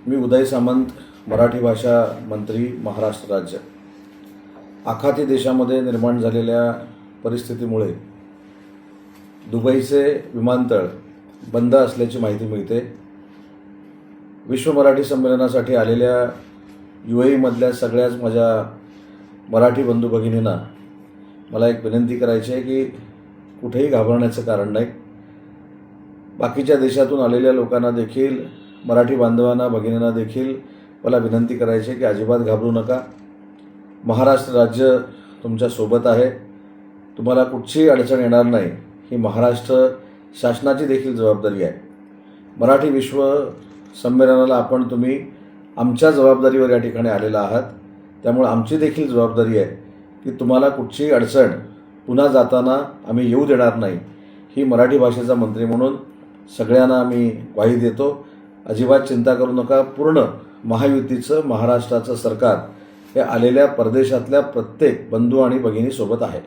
मी उदय सामंत, मराठी भाषा मंत्री, महाराष्ट्र राज्य। आखाती देशामध्ये निर्माण झालेल्या परिस्थितीमुळे दुबईचे विमानतळ बंद असल्याची माहिती मिळते। विश्व मराठी संमेलनासाठी आलेल्या UAE सगळ्याच माझ्या मराठी बंधू भगिनींना मला एक विनंती करायची आहे की कुठेही घाबरण्याचं कारण नाही। बाकीच्या देशातून आलेल्या लोकांना देखील, मराठी बांधवांना, भगिनींना देखील मला विनंती करायची आहे की अजिबात घाबरू नका। महाराष्ट्र राज्य तुमच्या सोबत आहे। तुम्हाला कुठचीही अडचण येणार नाही, ही महाराष्ट्र शासनाची देखील जबाबदारी आहे। मराठी विश्व संमेलनाला तुम्ही आमच्या जबाबदारीवर या ठिकाणी आलेला आहात, त्यामुळे आमची देखील जबाबदारी आहे की तुम्हाला कुठचीही अडचण पुन्हा जाताना आम्ही येऊ देणार नाही। ही मराठी भाषेचा मंत्री म्हणून सगळ्यांना आम्ही ग्वाही देतो। अजिबात चिंता करू नका। पूर्ण महायुतीचं, महाराष्ट्राचं सरकार हे आलेल्या परदेशातल्या प्रत्येक बंधू आणि भगिनी सोबत आहे।